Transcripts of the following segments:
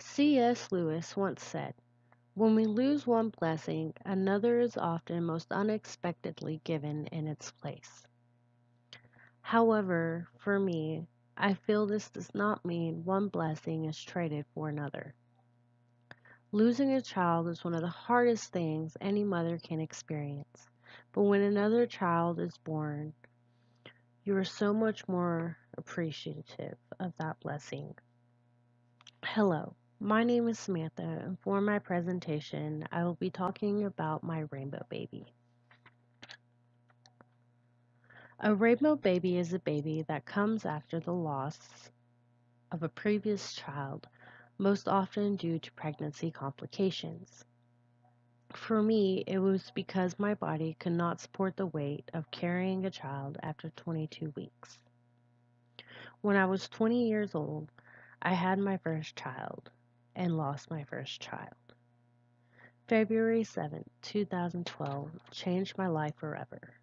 C.S. Lewis once said, "When we lose one blessing, another is often most unexpectedly given in its place." However, for me, I feel this does not mean one blessing is traded for another. Losing a child is one of the hardest things any mother can experience, but when another child is born, you are so much more appreciative of that blessing. Hello, my name is Samantha, and for my presentation, I will be talking about my rainbow baby. A rainbow baby is a baby that comes after the loss of a previous child, most often due to pregnancy complications. For me, it was because my body could not support the weight of carrying a child after 22 weeks. When I was 20 years old, I had my first child and lost my first child. February 7th, 2012 changed my life forever.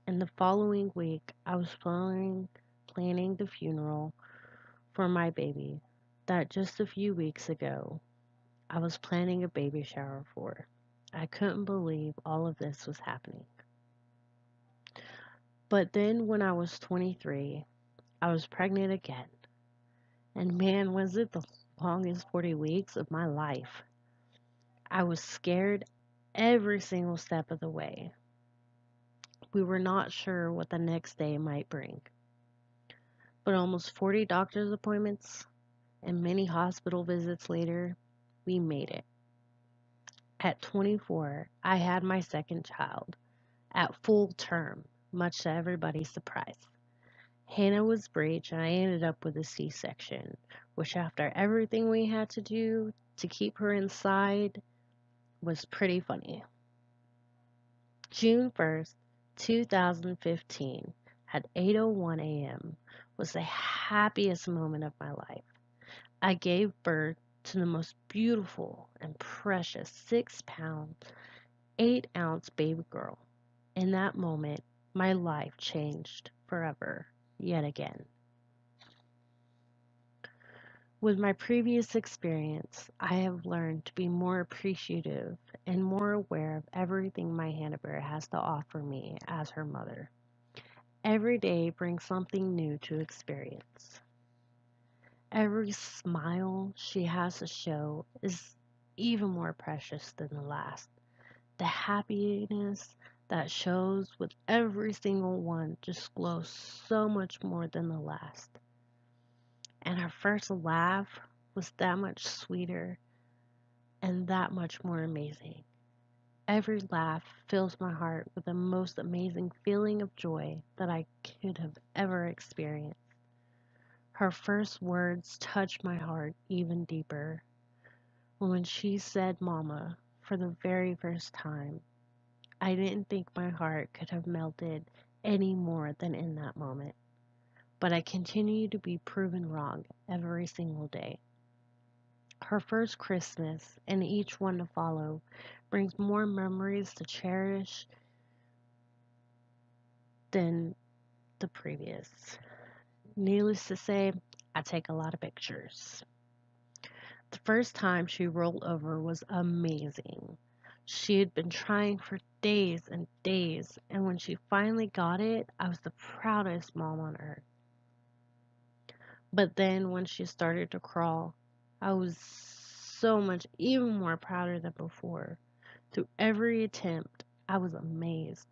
In the following week, I was planning the funeral for my baby that just a few weeks ago I was planning a baby shower for. I couldn't believe all of this was happening. But then when I was 23, I was pregnant again. And man, was it the longest 40 weeks of my life. I was scared every single step of the way. We were not sure what the next day might bring. But almost 40 doctor's appointments and many hospital visits later, we made it. At 24, I had my second child at full term, much to everybody's surprise. Hannah was breech and I ended up with a C-section, which after everything we had to do to keep her inside was pretty funny. June 1st, 2015 at 8:01 a.m. was the happiest moment of my life. I gave birth to the most beautiful and precious 6-pound, 8-ounce baby girl. In that moment, my life changed forever, yet again. With my previous experience, I have learned to be more appreciative and more aware of everything my Hannah Bear has to offer me as her mother. Every day brings something new to experience. Every smile she has to show is even more precious than the last. The happiness that shows with every single one just glows so much more than the last. And her first laugh was that much sweeter and that much more amazing. Every laugh fills my heart with the most amazing feeling of joy that I could have ever experienced. Her first words touched my heart even deeper. When she said "Mama" for the very first time, I didn't think my heart could have melted any more than in that moment. But I continue to be proven wrong every single day. Her first Christmas and each one to follow brings more memories to cherish than the previous. Needless to say, I take a lot of pictures. The first time she rolled over was amazing. She had been trying for days and days, and when she finally got it, I was the proudest mom on earth. But then when she started to crawl, I was so much even more prouder than before. Through every attempt, I was amazed.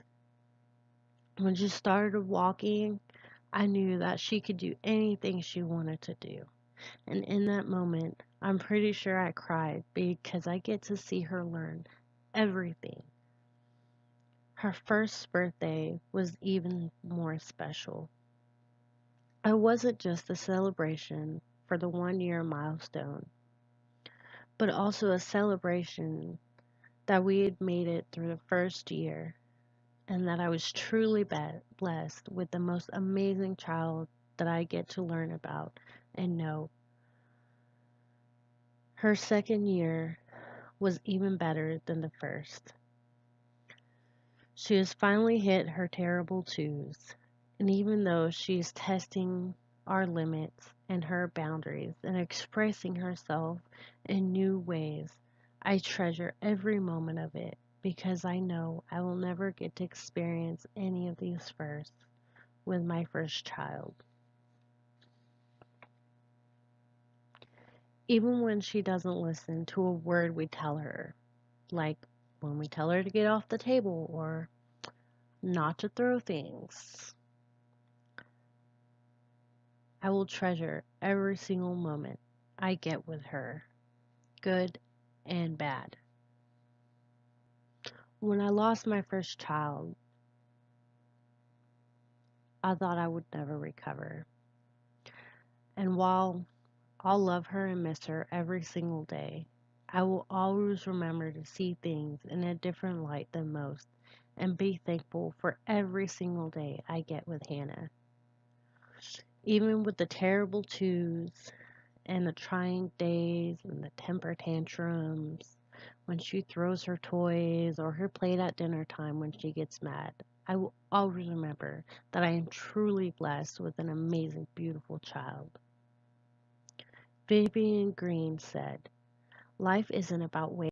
When she started walking, I knew that she could do anything she wanted to do. And in that moment, I'm pretty sure I cried because I get to see her learn everything. Her first birthday was even more special. It wasn't just a celebration for the 1 year milestone, but also a celebration that we had made it through the first year and that I was truly blessed with the most amazing child that I get to learn about and know. Her second year was even better than the first. She has finally hit her terrible twos, and even though she is testing our limits and her boundaries and expressing herself in new ways. I treasure every moment of it because I know I will never get to experience any of these firsts with my first child. Even when she doesn't listen to a word we tell her, like when we tell her to get off the table or not to throw things, I will treasure every single moment I get with her, good and bad. When I lost my first child, I thought I would never recover. And while I'll love her and miss her every single day, I will always remember to see things in a different light than most and be thankful for every single day I get with Hannah. Even with the terrible twos and the trying days and the temper tantrums, when she throws her toys or her plate at dinner time when she gets mad, I will always remember that I am truly blessed with an amazing, beautiful child. Vivian Green said, "Life isn't about waiting.